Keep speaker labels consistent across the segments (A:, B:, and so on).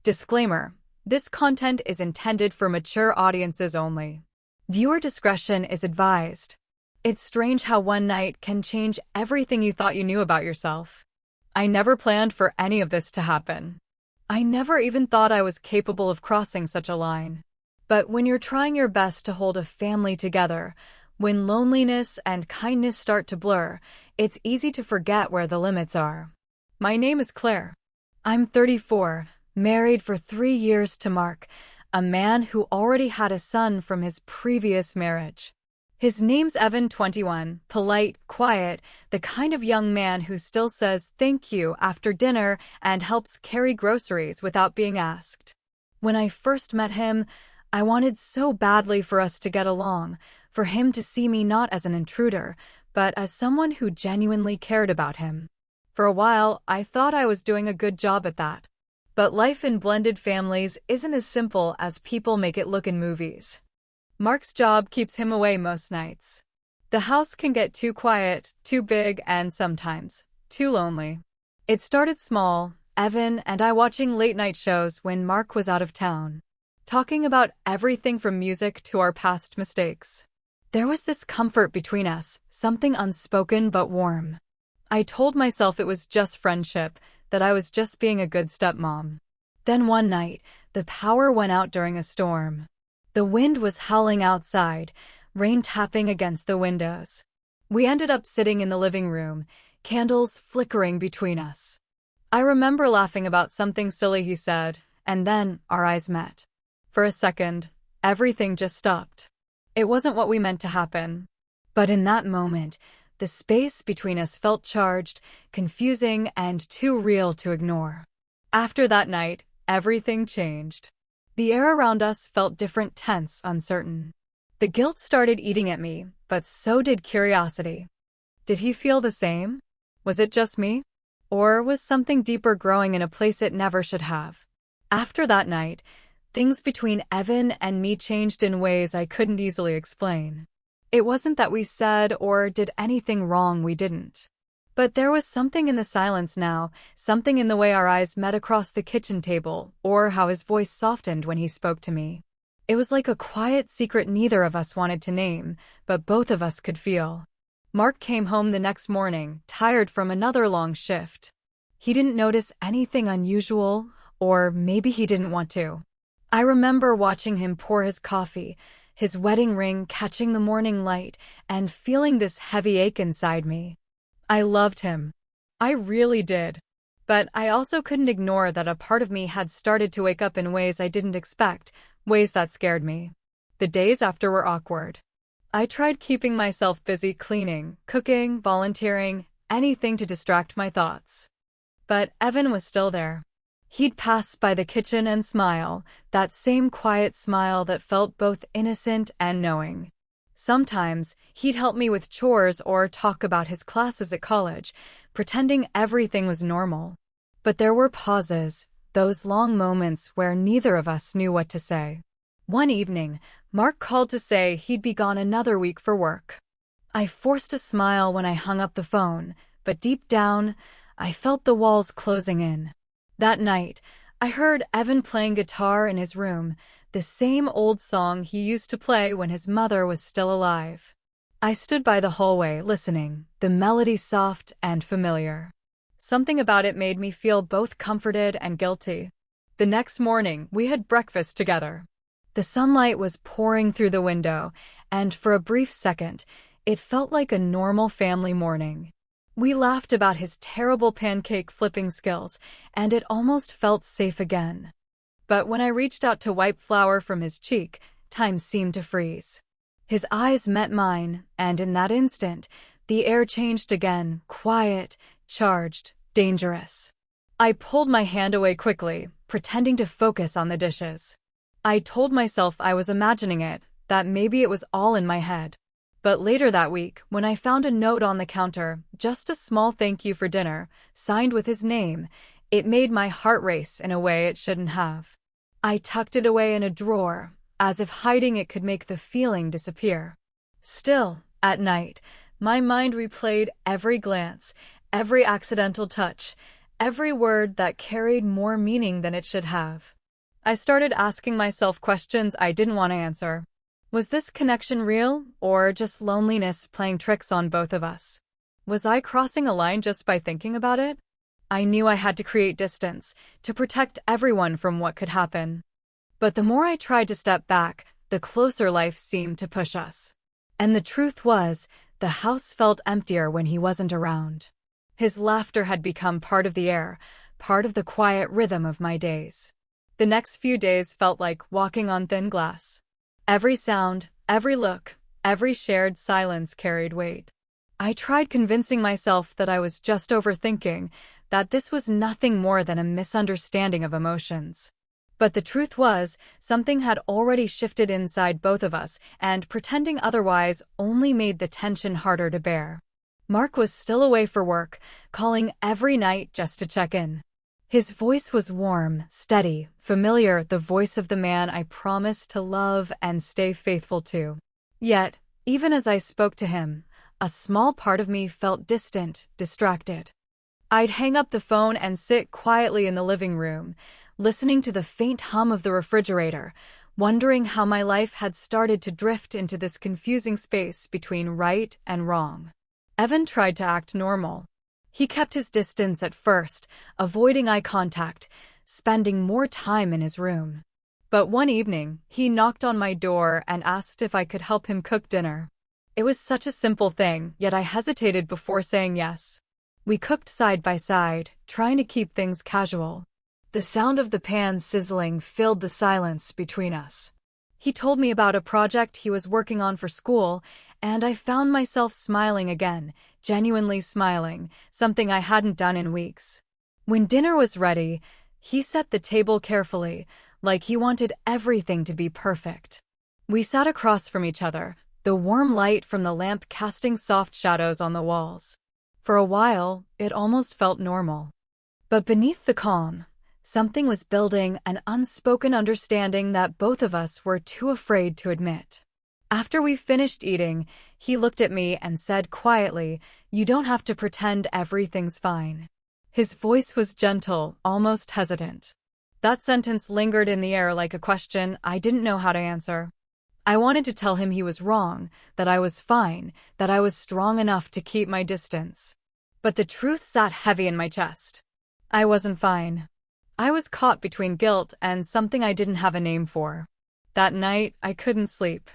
A: Disclaimer: this content is intended for mature audiences only. Viewer discretion is advised. It's strange how one night can change everything you thought you knew about yourself. I never planned for any of this to happen. I never even thought I was capable of crossing such a line. But when you're trying your best to hold a family together, when loneliness and kindness start to blur, it's easy to forget where the limits are. My name is Claire. I'm 34, married for 3 years to Mark, a man who already had a son from his previous marriage. His name's Evan, 21, polite, quiet, the kind of young man who still says thank you after dinner and helps carry groceries without being asked. When I first met him, I wanted so badly for us to get along, for him to see me not as an intruder, but as someone who genuinely cared about him. For a while, I thought I was doing a good job at that. But life in blended families isn't as simple as people make it look in movies. Mark's job keeps him away most nights. The house can get too quiet, too big, and sometimes too lonely. It started small, Evan and I watching late-night shows when Mark was out of town, talking about everything from music to our past mistakes. There was this comfort between us, something unspoken but warm. I told myself it was just friendship, that I was just being a good stepmom. Then one night, the power went out during a storm. The wind was howling outside, rain tapping against the windows. We ended up sitting in the living room, candles flickering between us. I remember laughing about something silly he said, and then our eyes met. For a second, everything just stopped. It wasn't what we meant to happen. But in that moment, the space between us felt charged, confusing, and too real to ignore. After that night, everything changed. The air around us felt different, tense, uncertain. The guilt started eating at me, but so did curiosity. Did he feel the same? Was it just me? Or was something deeper growing in a place it never should have? After that night, things between Evan and me changed in ways I couldn't easily explain. It wasn't that we said or did anything wrong, we didn't. But there was something in the silence now, something in the way our eyes met across the kitchen table, or how his voice softened when he spoke to me. It was like a quiet secret neither of us wanted to name, but both of us could feel. Mark came home the next morning, tired from another long shift. He didn't notice anything unusual, or maybe he didn't want to. I remember watching him pour his coffee, his wedding ring catching the morning light, and feeling this heavy ache inside me. I loved him. I really did. But I also couldn't ignore that a part of me had started to wake up in ways I didn't expect, ways that scared me. The days after were awkward. I tried keeping myself busy cleaning, cooking, volunteering, anything to distract my thoughts. But Evan was still there. He'd pass by the kitchen and smile, that same quiet smile that felt both innocent and knowing. Sometimes, he'd help me with chores or talk about his classes at college, pretending everything was normal. But there were pauses, those long moments where neither of us knew what to say. One evening, Mark called to say he'd be gone another week for work. I forced a smile when I hung up the phone, but deep down, I felt the walls closing in. That night, I heard Evan playing guitar in his room, the same old song he used to play when his mother was still alive. I stood by the hallway listening, the melody soft and familiar. Something about it made me feel both comforted and guilty. The next morning, we had breakfast together. The sunlight was pouring through the window, and for a brief second, it felt like a normal family morning. We laughed about his terrible pancake flipping skills, and it almost felt safe again. But when I reached out to wipe flour from his cheek, time seemed to freeze. His eyes met mine, and in that instant, the air changed again, quiet, charged, dangerous. I pulled my hand away quickly, pretending to focus on the dishes. I told myself I was imagining it, that maybe it was all in my head. But later that week, when I found a note on the counter, just a small thank you for dinner, signed with his name, it made my heart race in a way it shouldn't have. I tucked it away in a drawer, as if hiding it could make the feeling disappear. Still, at night, my mind replayed every glance, every accidental touch, every word that carried more meaning than it should have. I started asking myself questions I didn't want to answer. Was this connection real, or just loneliness playing tricks on both of us? Was I crossing a line just by thinking about it? I knew I had to create distance, to protect everyone from what could happen. But the more I tried to step back, the closer life seemed to push us. And the truth was, the house felt emptier when he wasn't around. His laughter had become part of the air, part of the quiet rhythm of my days. The next few days felt like walking on thin glass. Every sound, every look, every shared silence carried weight. I tried convincing myself that I was just overthinking, that this was nothing more than a misunderstanding of emotions. But the truth was, something had already shifted inside both of us, and pretending otherwise only made the tension harder to bear. Mark was still away for work, calling every night just to check in. His voice was warm, steady, familiar, the voice of the man I promised to love and stay faithful to. Yet, even as I spoke to him, a small part of me felt distant, distracted. I'd hang up the phone and sit quietly in the living room, listening to the faint hum of the refrigerator, wondering how my life had started to drift into this confusing space between right and wrong. Evan tried to act normal. He kept his distance at first, avoiding eye contact, spending more time in his room. But one evening, he knocked on my door and asked if I could help him cook dinner. It was such a simple thing, yet I hesitated before saying yes. We cooked side by side, trying to keep things casual. The sound of the pan sizzling filled the silence between us. He told me about a project he was working on for school, and I found myself smiling again, genuinely smiling, something I hadn't done in weeks. When dinner was ready, he set the table carefully, like he wanted everything to be perfect. We sat across from each other, the warm light from the lamp casting soft shadows on the walls. For a while, it almost felt normal. But beneath the calm, something was building, an unspoken understanding that both of us were too afraid to admit. After we finished eating, he looked at me and said quietly, "You don't have to pretend everything's fine." His voice was gentle, almost hesitant. That sentence lingered in the air like a question I didn't know how to answer. I wanted to tell him he was wrong, that I was fine, that I was strong enough to keep my distance. But the truth sat heavy in my chest. I wasn't fine. I was caught between guilt and something I didn't have a name for. That night, I couldn't sleep.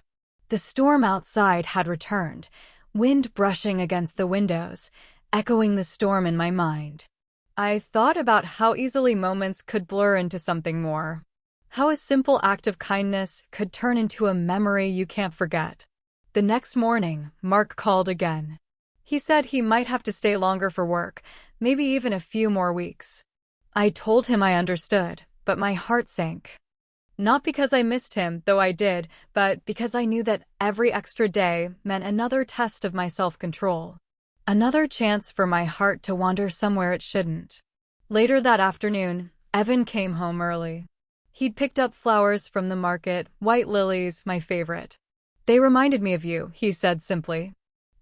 A: The storm outside had returned, wind brushing against the windows, echoing the storm in my mind. I thought about how easily moments could blur into something more. How a simple act of kindness could turn into a memory you can't forget. The next morning, Mark called again. He said he might have to stay longer for work, maybe even a few more weeks. I told him I understood, but my heart sank. Not because I missed him, though I did, but because I knew that every extra day meant another test of my self-control. Another chance for my heart to wander somewhere it shouldn't. Later that afternoon, Evan came home early. He'd picked up flowers from the market, white lilies, my favorite. "They reminded me of you," he said simply.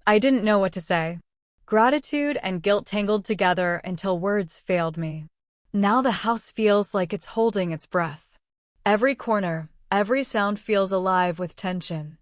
A: I didn't know what to say. Gratitude and guilt tangled together until words failed me. Now the house feels like it's holding its breath. Every corner, every sound feels alive with tension.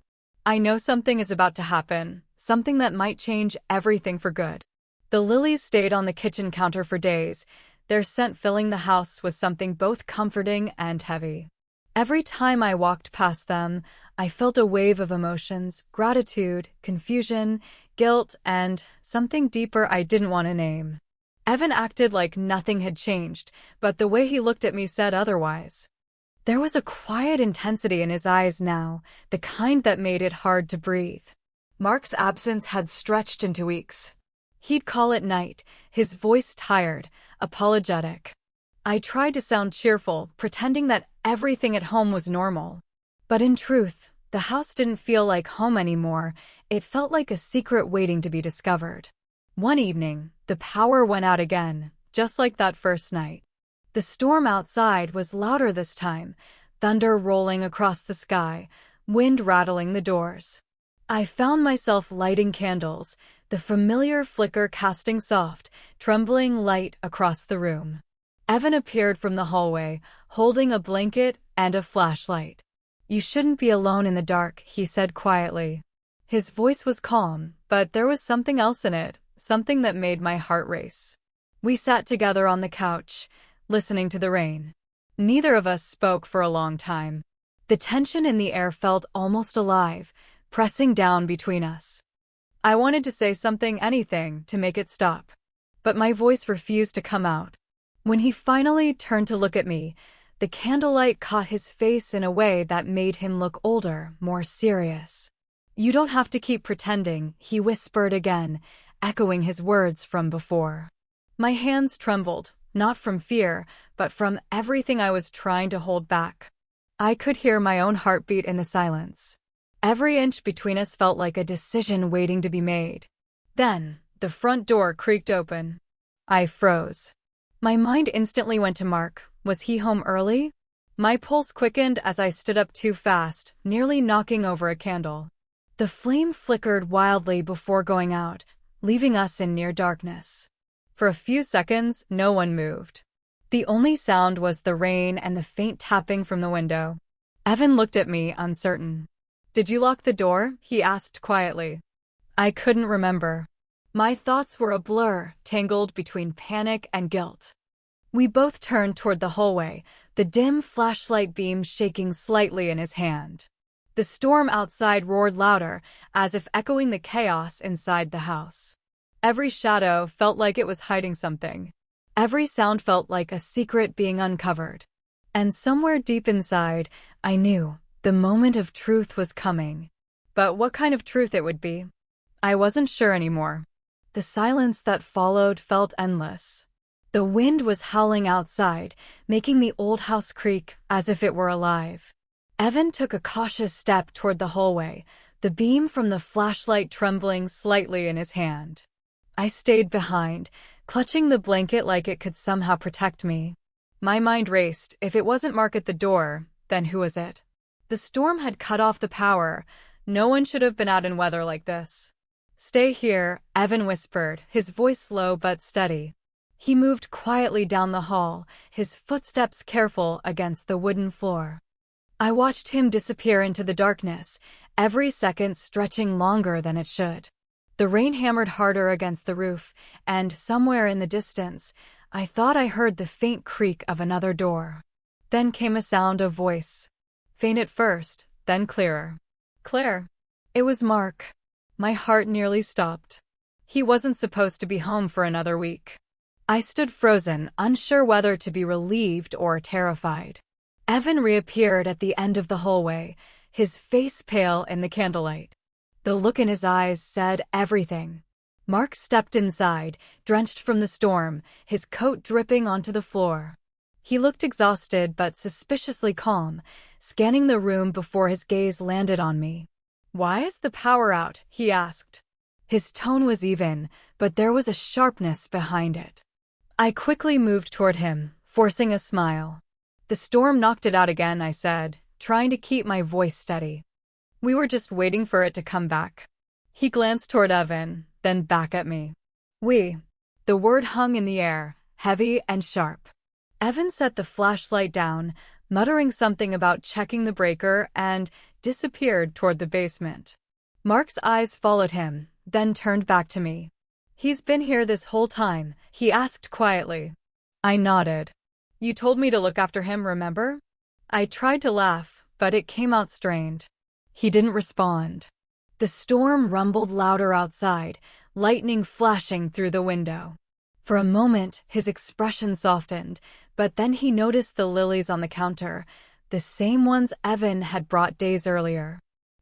A: I know something is about to happen, something that might change everything for good. The lilies stayed on the kitchen counter for days, their scent filling the house with something both comforting and heavy. Every time I walked past them, I felt a wave of emotions, gratitude, confusion, guilt, and something deeper I didn't want to name. Evan acted like nothing had changed, but the way he looked at me said otherwise. There was a quiet intensity in his eyes now, the kind that made it hard to breathe. Mark's absence had stretched into weeks. He'd call at night, his voice tired, apologetic. I tried to sound cheerful, pretending that everything at home was normal. But in truth, the house didn't feel like home anymore. It felt like a secret waiting to be discovered. One evening, the power went out again, just like that first night. The storm outside was louder this time, thunder rolling across the sky, wind rattling the doors. I found myself lighting candles, the familiar flicker casting soft, trembling light across the room. Evan appeared from the hallway, holding a blanket and a flashlight. "You shouldn't be alone in the dark," he said quietly. His voice was calm, but there was something else in it, something that made my heart race. We sat together on the couch, listening to the rain. Neither of us spoke for a long time. The tension in the air felt almost alive, pressing down between us. I wanted to say something, anything, to make it stop. But my voice refused to come out. When he finally turned to look at me, the candlelight caught his face in a way that made him look older, more serious. "You don't have to keep pretending," he whispered again, echoing his words from before. My hands trembled, not from fear, but from everything I was trying to hold back. I could hear my own heartbeat in the silence. Every inch between us felt like a decision waiting to be made. Then, the front door creaked open. I froze. My mind instantly went to Mark. Was he home early? My pulse quickened as I stood up too fast, nearly knocking over a candle. The flame flickered wildly before going out, leaving us in near darkness. For a few seconds, no one moved. The only sound was the rain and the faint tapping from the window. Evan looked at me, uncertain. "Did you lock the door?" he asked quietly. I couldn't remember. My thoughts were a blur, tangled between panic and guilt. We both turned toward the hallway, the dim flashlight beam shaking slightly in his hand. The storm outside roared louder, as if echoing the chaos inside the house. Every shadow felt like it was hiding something. Every sound felt like a secret being uncovered. And somewhere deep inside, I knew the moment of truth was coming. But what kind of truth it would be? I wasn't sure anymore. The silence that followed felt endless. The wind was howling outside, making the old house creak as if it were alive. Evan took a cautious step toward the hallway, the beam from the flashlight trembling slightly in his hand. I stayed behind, clutching the blanket like it could somehow protect me. My mind raced. If it wasn't Mark at the door, then who was it? The storm had cut off the power. No one should have been out in weather like this. "Stay here," Evan whispered, his voice low but steady. He moved quietly down the hall, his footsteps careful against the wooden floor. I watched him disappear into the darkness, every second stretching longer than it should. The rain hammered harder against the roof, and somewhere in the distance, I thought I heard the faint creak of another door. Then came a sound of voice. Faint at first, then clearer. "Claire." It was Mark. My heart nearly stopped. He wasn't supposed to be home for another week. I stood frozen, unsure whether to be relieved or terrified. Evan reappeared at the end of the hallway, his face pale in the candlelight. The look in his eyes said everything. Mark stepped inside, drenched from the storm, his coat dripping onto the floor. He looked exhausted but suspiciously calm, scanning the room before his gaze landed on me. "Why is the power out?" he asked. His tone was even, but there was a sharpness behind it. I quickly moved toward him, forcing a smile. "The storm knocked it out again," I said, trying to keep my voice steady. "We were just waiting for it to come back." He glanced toward Evan, then back at me. "We." The word hung in the air, heavy and sharp. Evan set the flashlight down, muttering something about checking the breaker, and disappeared toward the basement. Mark's eyes followed him, then turned back to me. "He's been here this whole time?" he asked quietly. I nodded. "You told me to look after him, remember?" I tried to laugh, but it came out strained. He didn't respond. The storm rumbled louder outside, lightning flashing through the window. For a moment, his expression softened, but then he noticed the lilies on the counter, the same ones Evan had brought days earlier.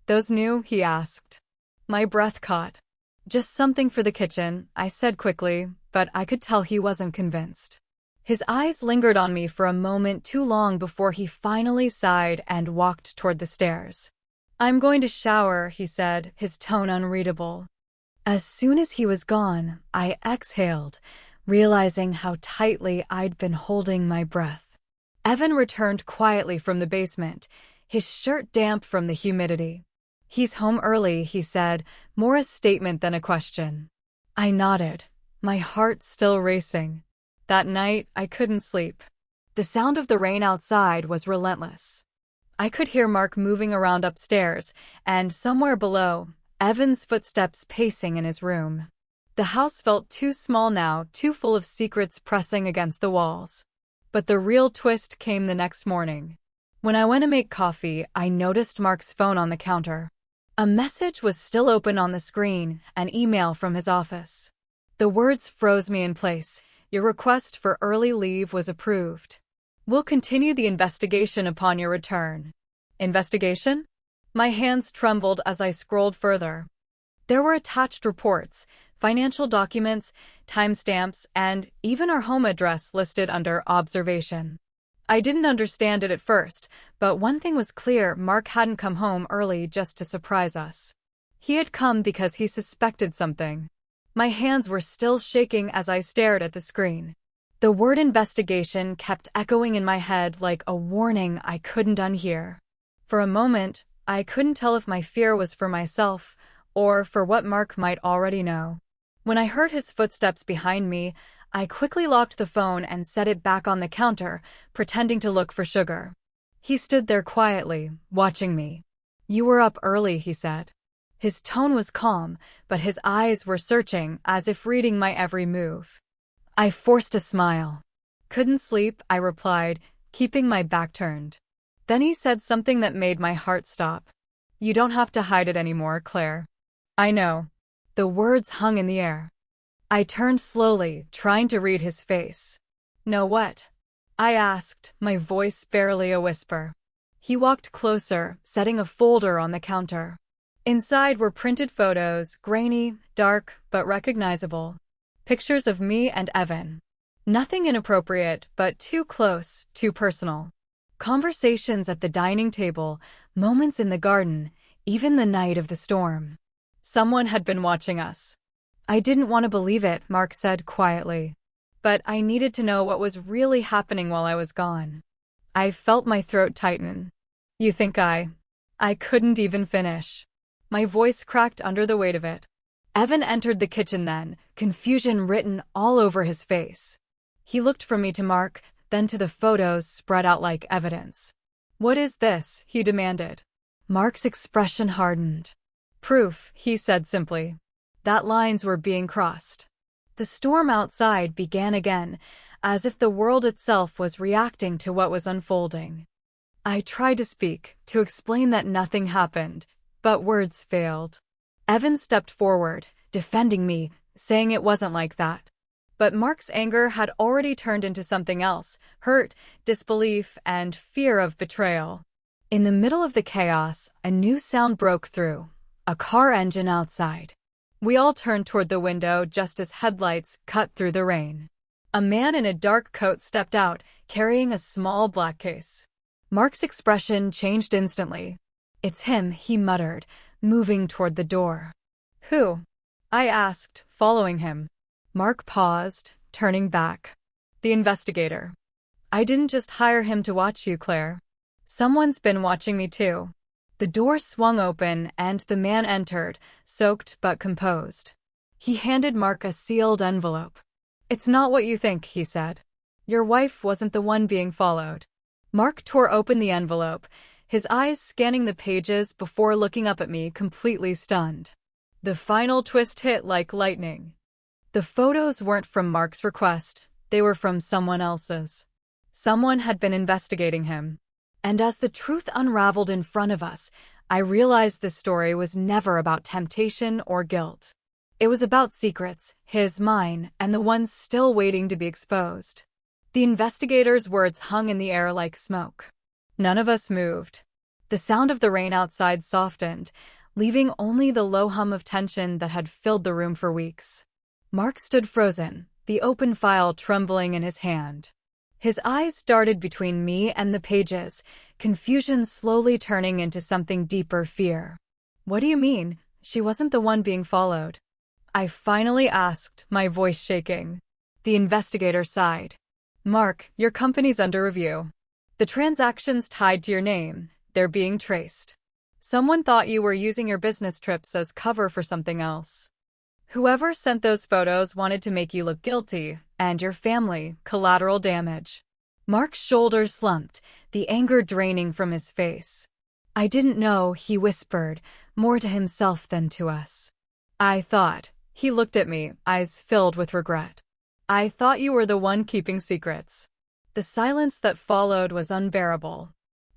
A: "Those new?" he asked. My breath caught. "Just something for the kitchen," I said quickly, but I could tell he wasn't convinced. His eyes lingered on me for a moment too long before he finally sighed and walked toward the stairs. "I'm going to shower," he said, his tone unreadable. As soon as he was gone, I exhaled, realizing how tightly I'd been holding my breath. Evan returned quietly from the basement, his shirt damp from the humidity. "He's home early," he said, more a statement than a question. I nodded, my heart still racing. That night, I couldn't sleep. The sound of the rain outside was relentless. I could hear Mark moving around upstairs, and somewhere below, Evan's footsteps pacing in his room. The house felt too small now, too full of secrets pressing against the walls. But the real twist came the next morning. When I went to make coffee, I noticed Mark's phone on the counter. A message was still open on the screen, an email from his office. The words froze me in place. Your request for early leave was approved. We'll continue the investigation upon your return. Investigation? My hands trembled as I scrolled further. There were attached reports, financial documents, timestamps, and even our home address listed under observation. I didn't understand it at first, but one thing was clear: Mark hadn't come home early just to surprise us. He had come because he suspected something. My hands were still shaking as I stared at the screen. The word investigation kept echoing in my head like a warning I couldn't unhear. For a moment, I couldn't tell if my fear was for myself or for what Mark might already know. When I heard his footsteps behind me, I quickly locked the phone and set it back on the counter, pretending to look for sugar. He stood there quietly, watching me. You were up early, he said. His tone was calm, but his eyes were searching, as if reading my every move. I forced a smile. Couldn't sleep, I replied, keeping my back turned. Then he said something that made my heart stop. You don't have to hide it anymore, Claire. I know. The words hung in the air. I turned slowly, trying to read his face. Know what? I asked, my voice barely a whisper. He walked closer, setting a folder on the counter. Inside were printed photos, grainy, dark, but recognizable. Pictures of me and Evan. Nothing inappropriate, but too close, too personal. Conversations at the dining table, moments in the garden, even the night of the storm. Someone had been watching us. I didn't want to believe it, Mark said quietly. But I needed to know what was really happening while I was gone. I felt my throat tighten. You think I couldn't even finish. My voice cracked under the weight of it. Evan entered the kitchen then, confusion written all over his face. He looked from me to Mark, then to the photos spread out like evidence. What is this? He demanded. Mark's expression hardened. Proof, he said simply. That lines were being crossed. The storm outside began again, as if the world itself was reacting to what was unfolding. I tried to speak, to explain that nothing happened, but words failed. Evan stepped forward, defending me, saying it wasn't like that. But Mark's anger had already turned into something else: hurt, disbelief, and fear of betrayal. In the middle of the chaos, a new sound broke through. A car engine outside. We all turned toward the window just as headlights cut through the rain. A man in a dark coat stepped out, carrying a small black case. Mark's expression changed instantly. It's him, he muttered, moving toward the door. Who? I asked, following him. Mark paused, turning back. The investigator. I didn't just hire him to watch you, Claire. Someone's been watching me too. The door swung open and the man entered, soaked but composed. He handed Mark a sealed envelope. It's not what you think, he said. Your wife wasn't the one being followed. Mark tore open the envelope, his eyes scanning the pages before looking up at me, completely stunned. The final twist hit like lightning. The photos weren't from Mark's request, they were from someone else's. Someone had been investigating him. And as the truth unraveled in front of us, I realized this story was never about temptation or guilt. It was about secrets, his, mine, and the ones still waiting to be exposed. The investigator's words hung in the air like smoke. None of us moved. The sound of the rain outside softened, leaving only the low hum of tension that had filled the room for weeks. Mark stood frozen, the open file trembling in his hand. His eyes darted between me and the pages, confusion slowly turning into something deeper: fear. What do you mean? She wasn't the one being followed. I finally asked, my voice shaking. The investigator sighed. Mark, your company's under review. The transactions tied to your name, they're being traced. Someone thought you were using your business trips as cover for something else. Whoever sent those photos wanted to make you look guilty, and your family, collateral damage. Mark's shoulders slumped, the anger draining from his face. I didn't know, he whispered, more to himself than to us. I thought. He looked at me, eyes filled with regret. I thought you were the one keeping secrets. The silence that followed was unbearable.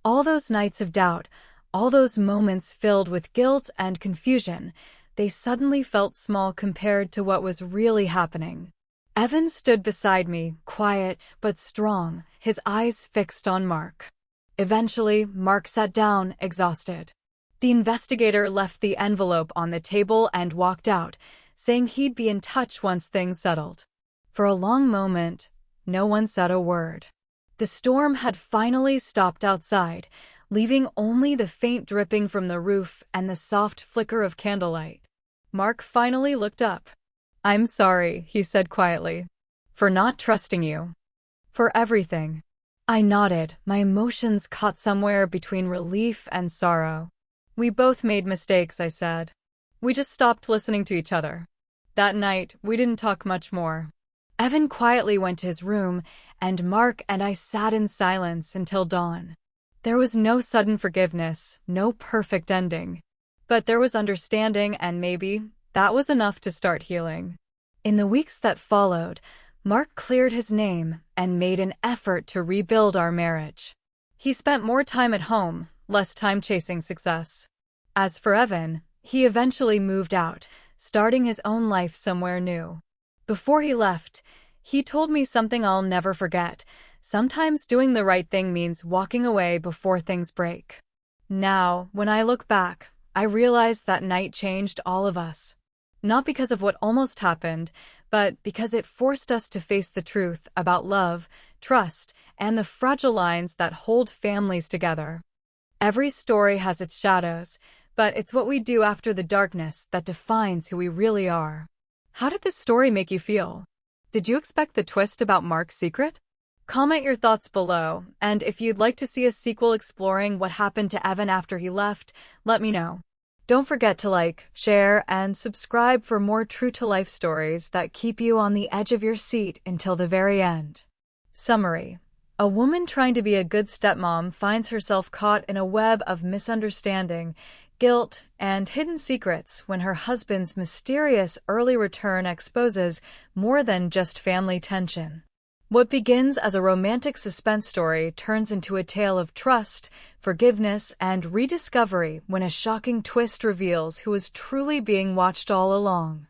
A: All those nights of doubt, all those moments filled with guilt and confusion, they suddenly felt small compared to what was really happening. Evan stood beside me, quiet but strong, his eyes fixed on Mark. Eventually, Mark sat down, exhausted. The investigator left the envelope on the table and walked out, saying he'd be in touch once things settled. For a long moment, no one said a word. The storm had finally stopped outside, leaving only the faint dripping from the roof and the soft flicker of candlelight. Mark finally looked up. I'm sorry, he said quietly. For not trusting you. For everything. I nodded, my emotions caught somewhere between relief and sorrow. We both made mistakes, I said. We just stopped listening to each other. That night, we didn't talk much more. Evan quietly went to his room, and Mark and I sat in silence until dawn. There was no sudden forgiveness, no perfect ending. But there was understanding, and maybe that was enough to start healing. In the weeks that followed, Mark cleared his name and made an effort to rebuild our marriage. He spent more time at home, less time chasing success. As for Evan, he eventually moved out, starting his own life somewhere new. Before he left, he told me something I'll never forget. Sometimes doing the right thing means walking away before things break. Now, when I look back, I realize that night changed all of us. Not because of what almost happened, but because it forced us to face the truth about love, trust, and the fragile lines that hold families together. Every story has its shadows, but it's what we do after the darkness that defines who we really are. How did this story make you feel? Did you expect the twist about Mark's secret? Comment your thoughts below, and if you'd like to see a sequel exploring what happened to Evan after he left, let me know. Don't forget to like, share, and subscribe for more true-to-life stories that keep you on the edge of your seat until the very end. Summary. A woman trying to be a good stepmom finds herself caught in a web of misunderstanding, guilt, and hidden secrets when her husband's mysterious early return exposes more than just family tension. What begins as a romantic suspense story turns into a tale of trust, forgiveness, and rediscovery when a shocking twist reveals who is truly being watched all along.